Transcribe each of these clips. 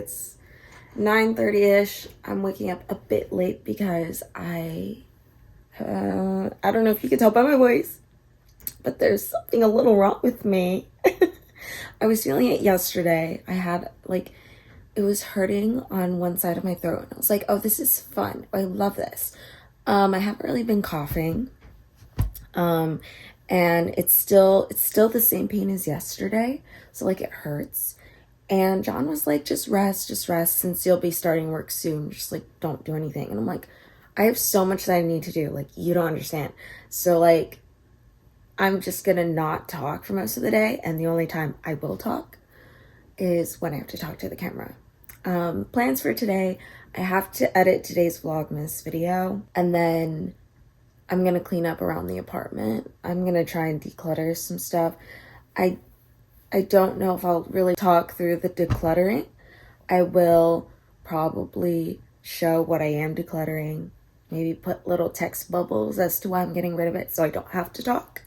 It's 9:30ish. I'm waking up a bit late because I don't know if you can tell by my voice, but there's something a little wrong with me. I was feeling it yesterday. I had it was hurting on one side of my throat. I was like, oh, this is fun. I love this. I haven't really been coughing. And it's still the same pain as yesterday. So like it hurts. And John was like, just rest since you'll be starting work soon. Just like, don't do anything. And I'm like, I have so much that I need to do. Like, you don't understand. So like, I'm just gonna not talk for most of the day. And the only time I will talk is when I have to talk to the camera. Plans for today, I have to edit today's vlogmas video. And then I'm gonna clean up around the apartment. I'm gonna try and declutter some stuff. I don't know if I'll really talk through the decluttering. I will probably show what I am decluttering. Maybe put little text bubbles as to why I'm getting rid of it so I don't have to talk.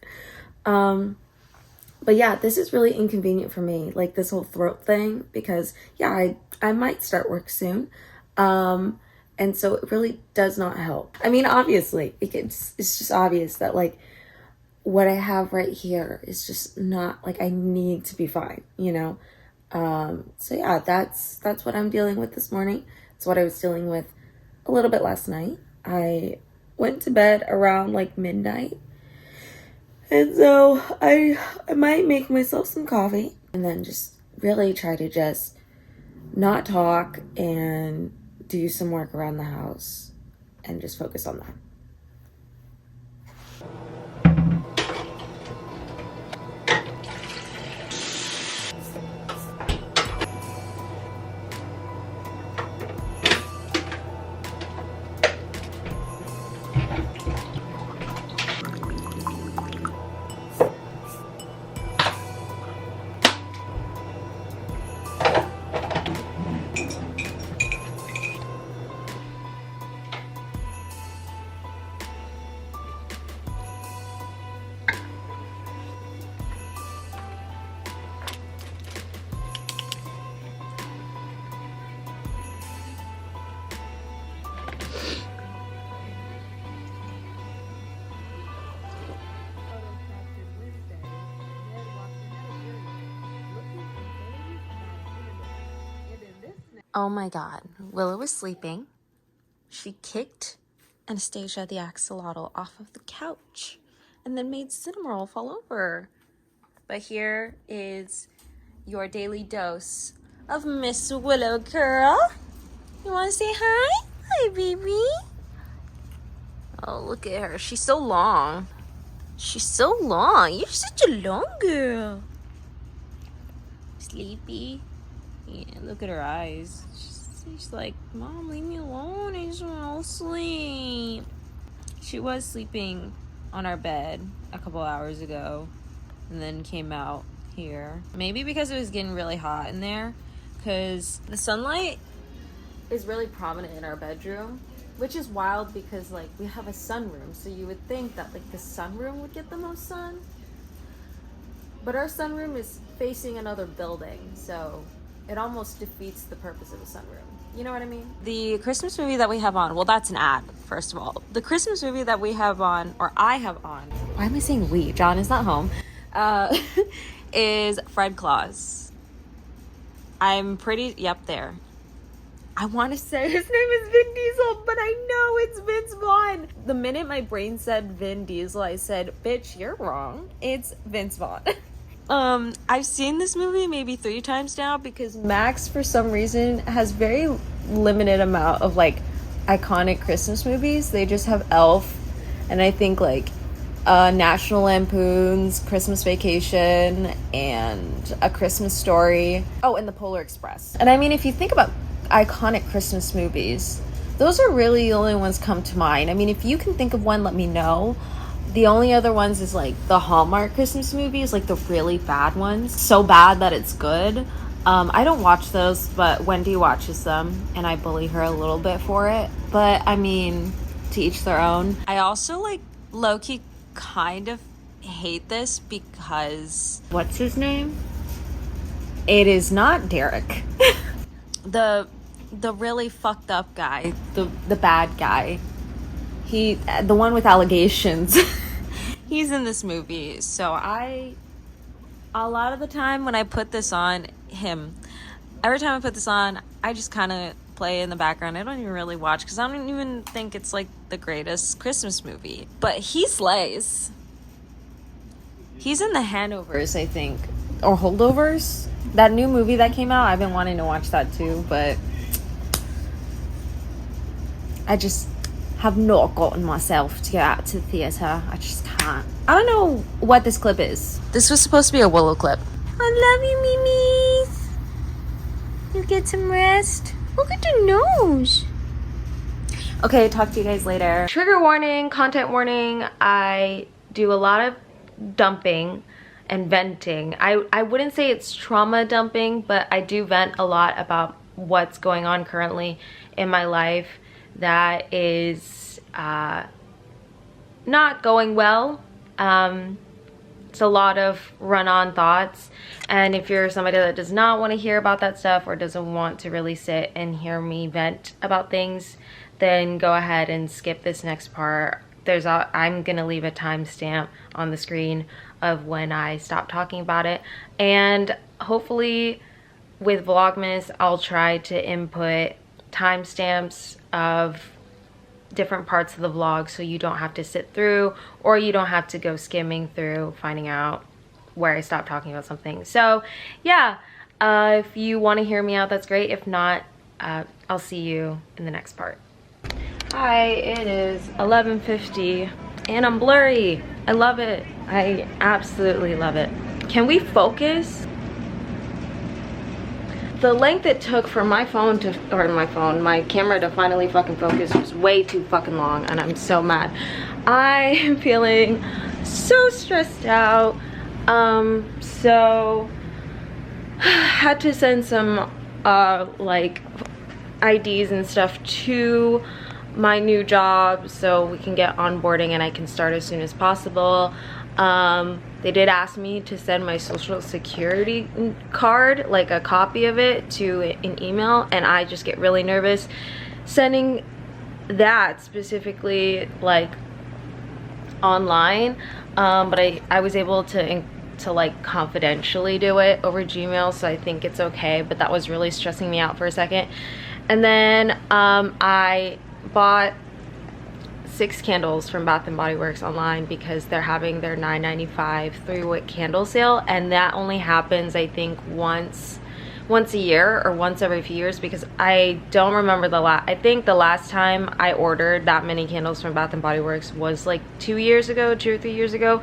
But yeah, this is really inconvenient for me, like this whole throat thing, because yeah, I might start work soon. And so it really does not help. I mean, obviously, it's just obvious that like what I have right here is just not, like, I need to be fine, you know? So yeah, that's what I'm dealing with this morning. It's what I was dealing with a little bit last night. I went to bed around like midnight. And so I might make myself some coffee and then just really try to just not talk and do some work around the house and just focus on that. Oh my God, Willow was sleeping. She kicked Anastasia the axolotl off of the couch and then made Cinnamoroll fall over. But here is your daily dose of Miss Willow girl. You want to say hi? Hi, baby. Oh, look at her. She's so long. She's so long. You're such a long girl. Sleepy. Yeah, look at her eyes. She's like, Mom, leave me alone. I just want to sleep. She was sleeping on our bed a couple hours ago and then came out here. Maybe because it was getting really hot in there, because the sunlight is really prominent in our bedroom, which is wild because like we have a sunroom, so you would think that like the sunroom would get the most sun, but our sunroom is facing another building, so it almost defeats the purpose of a sunroom. You know what I mean? The Christmas movie that we have on, well, that's an ad, first of all. The Christmas movie that we have on, or I have on, why am I saying we? John is not home, is Fred Claus. I'm pretty, yep, there. I want to say his name is Vin Diesel, but I know it's Vince Vaughn. The minute my brain said Vin Diesel, I said, bitch, you're wrong. It's Vince Vaughn. I've seen this movie maybe 3 times now because Max, for some reason, has very limited amount of like iconic Christmas movies. They just have Elf, and I think like National Lampoon's Christmas Vacation and A Christmas Story. Oh, and The Polar Express. And I mean, if you think about iconic Christmas movies, those are really the only ones come to mind. I mean, if you can think of one, let me know. The only other ones is like the Hallmark Christmas movies, like the really bad ones. So bad that it's good. I don't watch those, but Wendy watches them, and I bully her a little bit for it. But I mean, to each their own. I also like low-key kind of hate this because what's his name? It is not Derek. the really fucked up guy, the bad guy, the one with allegations. He's in this movie. So a lot of the time when I put this on, every time I put this on, I just kind of play in the background. I don't even really watch because I don't even think it's like the greatest Christmas movie. But he slays. He's in The Handovers, I think, or Holdovers. That new movie that came out, I've been wanting to watch that too, but I just have not gotten myself to go out to the theater. I just can't. I don't know what this clip is. This was supposed to be a Willow clip. I love you, Mimis. You get some rest. Look at the nose. Okay, talk to you guys later. Trigger warning, content warning. I do a lot of dumping and venting. I wouldn't say it's trauma dumping, but I do vent a lot about what's going on currently in my life that is not going well. It's a lot of run-on thoughts, and if you're somebody that does not want to hear about that stuff or doesn't want to really sit and hear me vent about things, then go ahead and skip this next part. I'm gonna leave a timestamp on the screen of when I stop talking about it, and hopefully with Vlogmas I'll try to input timestamps of different parts of the vlog so you don't have to sit through, or you don't have to go skimming through finding out where I stopped talking about something. So yeah, if you want to hear me out, that's great. If not, I'll see you in the next part. Hi, it is 11:50 and I'm blurry. I love it. I absolutely love it. Can we focus? The length it took for my camera to finally fucking focus was way too fucking long, and I'm so mad. I am feeling so stressed out. So had to send some like IDs and stuff to my new job so we can get onboarding and I can start as soon as possible. They did ask me to send my social security card, like a copy of it, to an email, and I just get really nervous sending that specifically like online. But I was able to like confidentially do it over Gmail, so I think it's okay, but that was really stressing me out for a second. And then I bought 6 candles from Bath & Body Works online because they're having their $9.95 3-wick candle sale, and that only happens I think once a year or once every few years, because I don't remember I think the last time I ordered that many candles from Bath & Body Works was like 2 or 3 years ago.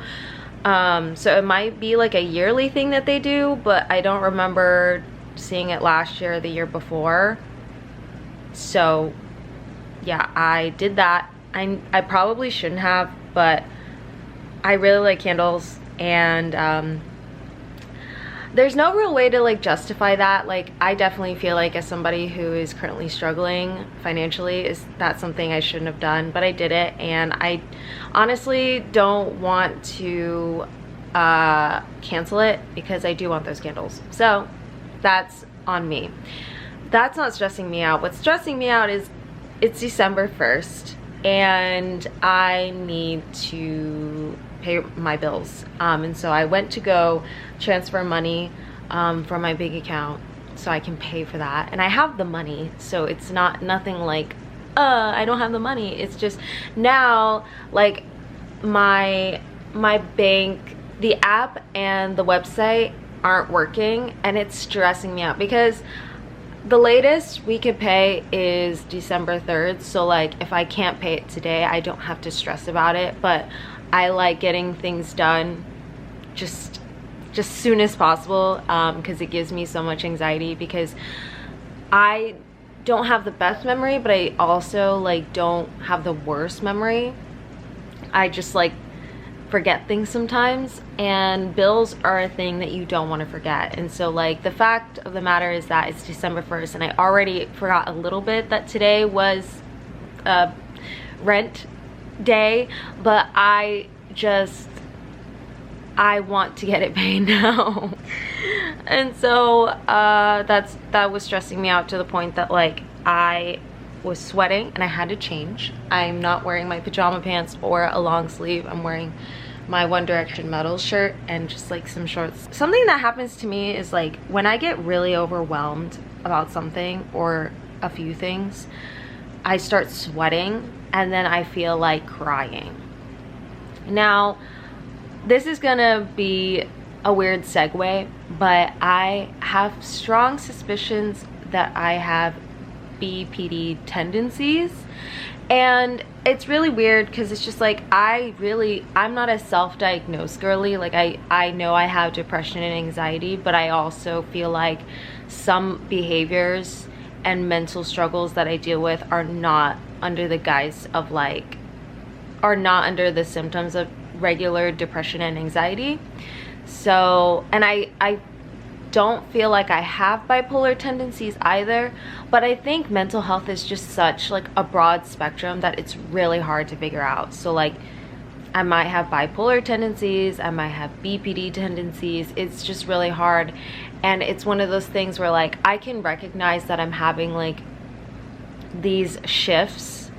So it might be like a yearly thing that they do, but I don't remember seeing it last year or the year before. So yeah, I did that. I probably shouldn't have, but I really like candles, and there's no real way to like justify that. Like, I definitely feel like as somebody who is currently struggling financially, that's something I shouldn't have done, but I did it, and I honestly don't want to cancel it because I do want those candles. So that's on me. That's not stressing me out. What's stressing me out is it's December 1st. And I need to pay my bills, and so I went to go transfer money from my big account so I can pay for that, and I have the money, so it's nothing like I don't have the money. It's just now like my bank, the app and the website aren't working, and it's stressing me out because the latest we could pay is December 3rd. So like if I can't pay it today, I don't have to stress about it, but I like getting things done just soon as possible, because it gives me so much anxiety, because I don't have the best memory, but I also like don't have the worst memory. I just like forget things sometimes, and bills are a thing that you don't want to forget. And so like the fact of the matter is that it's December 1st, and I already forgot a little bit that today was rent day, but I I want to get it paid now. And so that was stressing me out to the point that like I was sweating and I had to change. I'm not wearing my pajama pants or a long sleeve. I'm wearing my One Direction metal shirt and just like some shorts. Something that happens to me is like when I get really overwhelmed about something or a few things, I start sweating and then I feel like crying. Now, this is gonna be a weird segue, but I have strong suspicions that I have BPD tendencies. And it's really weird because it's just like I'm not a self-diagnosed girly. Like I know I have depression and anxiety, but I also feel like some behaviors and mental struggles that I deal with are not under the guise of like, are not under the symptoms of regular depression and anxiety. So, and I don't feel like I have bipolar tendencies either, but I think mental health is just such like a broad spectrum that it's really hard to figure out. So like I might have bipolar tendencies, I might have BPD tendencies. It's just really hard. And it's one of those things where like I can recognize that I'm having like these shifts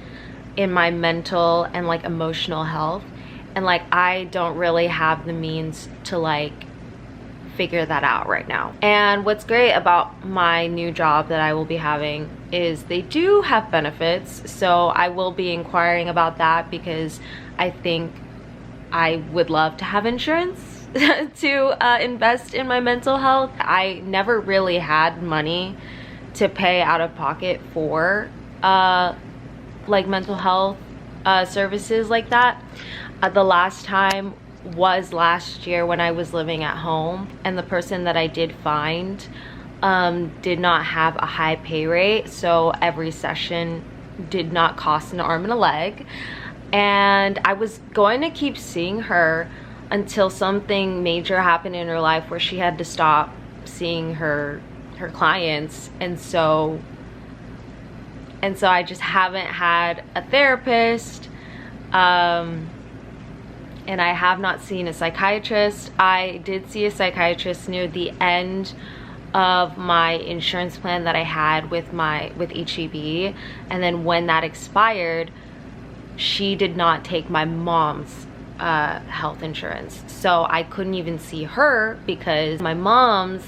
in my mental and like emotional health, and like I don't really have the means to like figure that out right now. And what's great about my new job that I will be having is they do have benefits, so I will be inquiring about that because I think I would love to have insurance to invest in my mental health. I never really had money to pay out of pocket for like mental health services like that. The last time was last year when I was living at home, and the person that I did find did not have a high pay rate, so every session did not cost an arm and a leg. And I was going to keep seeing her until something major happened in her life where she had to stop seeing her clients, and so I just haven't had a therapist. And I have not seen a psychiatrist. I did see a psychiatrist near the end of my insurance plan that I had with HEB, and then when that expired, she did not take my mom's health insurance, so I couldn't even see her because my mom's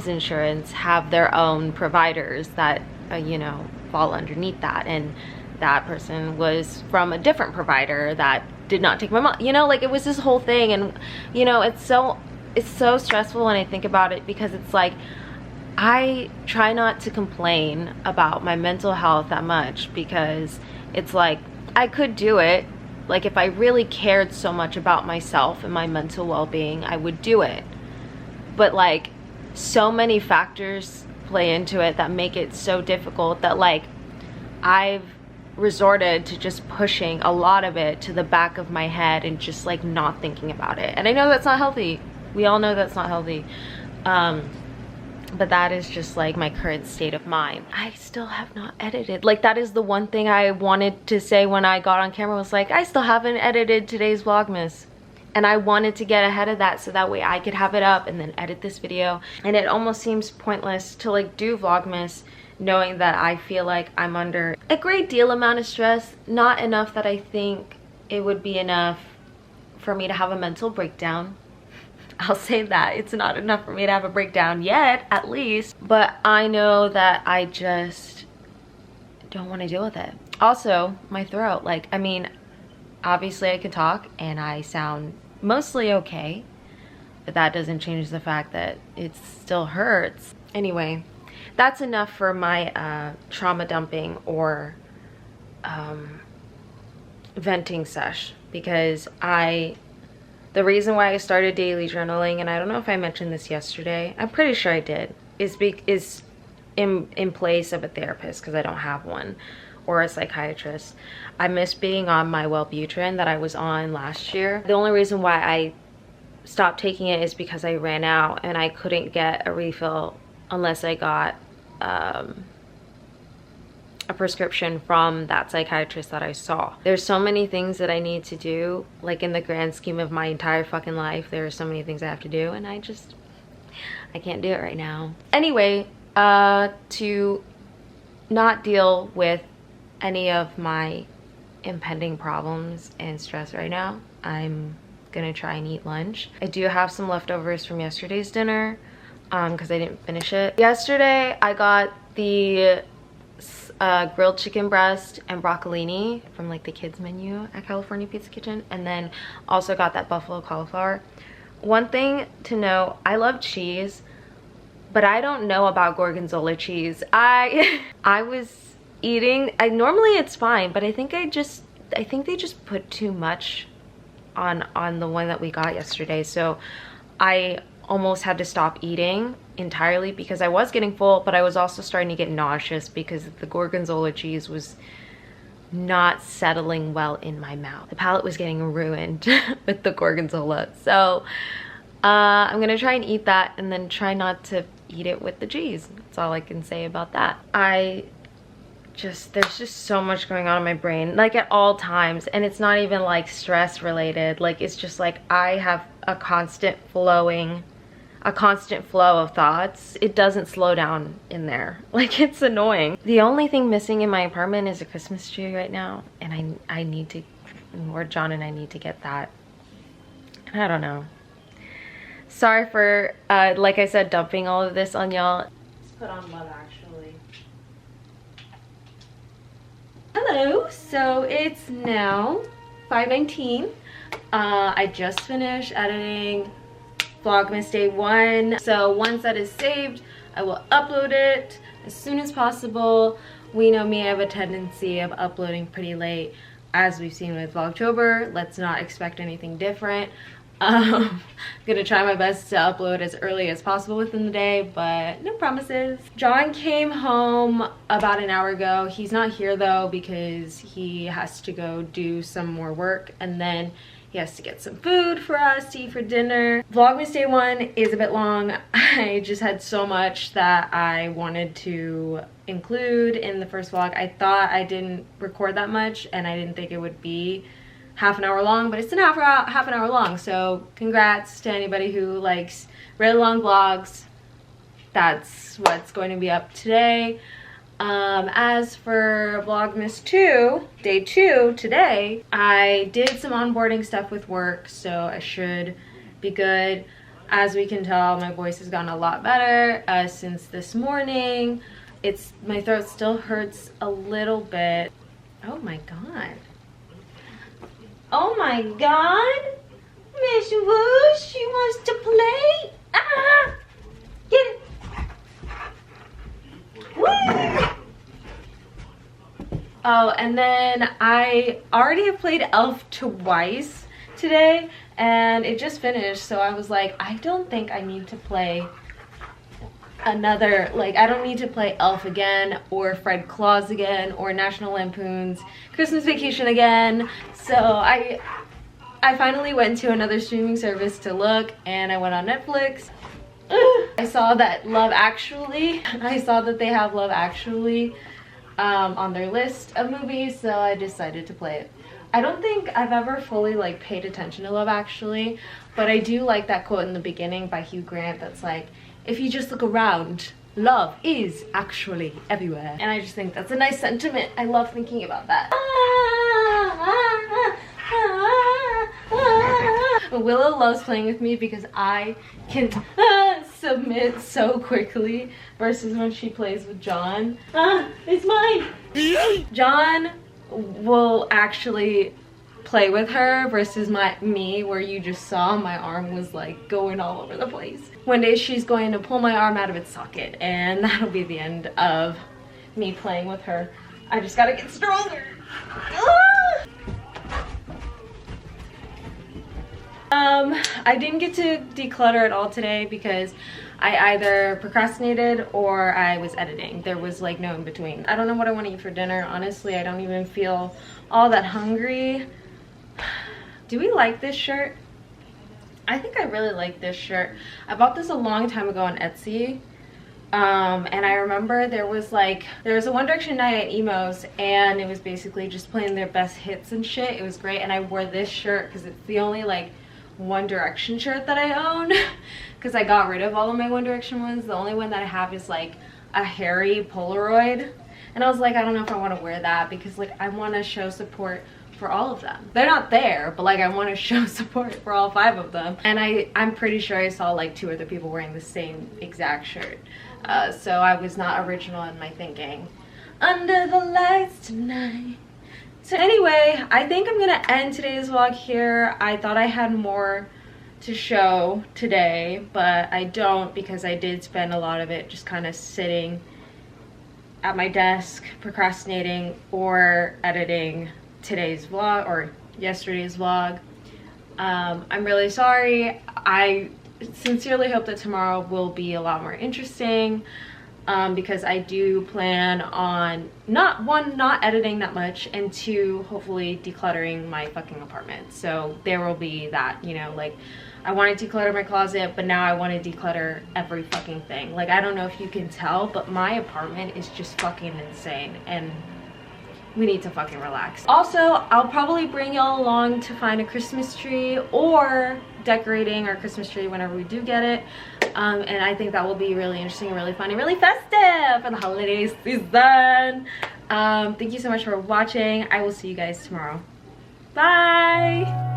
insurance have their own providers that you know, fall underneath that, and that person was from a different provider that did not take my mom, you know, like it was this whole thing. And you know, it's so stressful when I think about it, because it's like I try not to complain about my mental health that much, because it's like I could do it. Like if I really cared so much about myself and my mental well-being, I would do it. But like so many factors play into it that make it so difficult that like I've resorted to just pushing a lot of it to the back of my head and just like not thinking about it. And I know that's not healthy. We all know that's not healthy. But that is just like my current state of mind. I still have not edited. Like that is the one thing I wanted to say when I got on camera, was like, I still haven't edited today's vlogmas. And I wanted to get ahead of that so that way I could have it up and then edit this video. And it almost seems pointless to like do vlogmas knowing that I feel like I'm under a great deal amount of stress. Not enough that I think it would be enough for me to have a mental breakdown. I'll say that. It's not enough for me to have a breakdown yet, at least. But I know that I just don't want to deal with it. Also, my throat. Like, I mean, obviously I can talk and I sound mostly okay, but that doesn't change the fact that it still hurts. Anyway, that's enough for my trauma dumping or venting sesh, because the reason why I started daily journaling, and I don't know if I mentioned this yesterday, I'm pretty sure I did, is in place of a therapist, because I don't have one, or a psychiatrist. I miss being on my Wellbutrin that I was on last year. The only reason why I stopped taking it is because I ran out and I couldn't get a refill unless I got a prescription from that psychiatrist that I saw. There's so many things that I need to do, like in the grand scheme of my entire fucking life. There are so many things I have to do, and I can't do it right now. Anyway, to not deal with any of my impending problems and stress right now, I'm gonna try and eat lunch. I do have some leftovers from yesterday's dinner because I didn't finish it. Yesterday I got the grilled chicken breast and broccolini from like the kids menu at California Pizza Kitchen, and then also got that buffalo cauliflower. One thing to know, I love cheese, but I don't know about gorgonzola cheese. I was eating, normally it's fine, but I think they just put too much on the one that we got yesterday, so I almost had to stop eating entirely because I was getting full, but I was also starting to get nauseous because the gorgonzola cheese was not settling well in my mouth. The palate was getting ruined with the gorgonzola. So I'm gonna try and eat that and then try not to eat it with the cheese. That's all I can say about that. There's just so much going on in my brain, like at all times, and it's not even like stress related. Like, it's just like I have a constant flow of thoughts. It doesn't slow down in there. Like, it's annoying. The only thing missing in my apartment is a Christmas tree right now, and I need to, or John and I need to get that. I don't know. Sorry for, like I said, dumping all of this on y'all. Let's put on Love Actually. Hello, so it's now 5:19. I just finished editing Vlogmas Day 1. So once that is saved, I will upload it as soon as possible. We know me, I have a tendency of uploading pretty late, as we've seen with Vlogtober. Let's not expect anything different. I'm gonna try my best to upload as early as possible within the day, but no promises. John came home about an hour ago. He's not here though because he has to go do some more work, and then he has to get some food for us to eat for dinner. Vlogmas Day 1 is a bit long. I just had so much that I wanted to include in the first vlog. I thought I didn't record that much and I didn't think it would be half an hour long, but it's an half an hour long, so congrats to anybody who likes really long vlogs. That's what's going to be up today. As for Vlogmas 2, Day 2, today, I did some onboarding stuff with work, so I should be good. As we can tell, my voice has gotten a lot better since this morning. My throat still hurts a little bit. Oh my god. Oh my god! Miss Wu, she wants to play! Ah! Get it! Woo! Oh, and then I already have played Elf twice today, and it just finished, so I was like, I don't think I need to play another, like, I don't need to play Elf again, or Fred Claus again, or National Lampoon's Christmas Vacation again. So I finally went to another streaming service to look, and I went on Netflix. I saw that I saw that they have Love Actually on their list of movies, so I decided to play it. I don't think I've ever fully like paid attention to Love Actually, but I do like that quote in the beginning by Hugh Grant that's like, if you just look around, love is actually everywhere. And I just think that's a nice sentiment. I love thinking about that. Willow loves playing with me because I can submit so quickly versus when she plays with John. It's mine! John will actually play with her versus me, where you just saw my arm was like going all over the place. One day she's going to pull my arm out of its socket, and that'll be the end of me playing with her. I just gotta get stronger. I didn't get to declutter at all today because I either procrastinated or I was editing. There was like no in between. I don't know what I want to eat for dinner. Honestly, I don't even feel all that hungry. Do we like this shirt? I think I really like this shirt. I bought this a long time ago on Etsy. And I remember there was a One Direction night at Emo's, and it was basically just playing their best hits and shit. It was great, and I wore this shirt because it's the only like One Direction shirt that I own because I got rid of all of my One Direction ones. The only one that I have is like a hairy Polaroid, and I was like, I don't know if I want to wear that because like I want to show support for all of them. They're not there, but like I want to show support for all 5 of them. And I'm pretty sure I saw like 2 other people wearing the same exact shirt. So I was not original in my thinking. Under the lights tonight. So anyway, I think I'm gonna end today's vlog here. I thought I had more to show today, but I don't because I did spend a lot of it just kind of sitting at my desk procrastinating or editing today's vlog or yesterday's vlog. I'm really sorry. I sincerely hope that tomorrow will be a lot more interesting because I do plan on not editing that much, and 2, hopefully decluttering my fucking apartment. So there will be that, you know, like I want to declutter my closet, but now I want to declutter every fucking thing. Like I don't know if you can tell, but my apartment is just fucking insane, and we need to fucking relax. Also, I'll probably bring y'all along to find a Christmas tree or decorating our Christmas tree whenever we do get it. And I think that will be really interesting and really fun and really festive for the holiday season. Thank you so much for watching. I will see you guys tomorrow. Bye!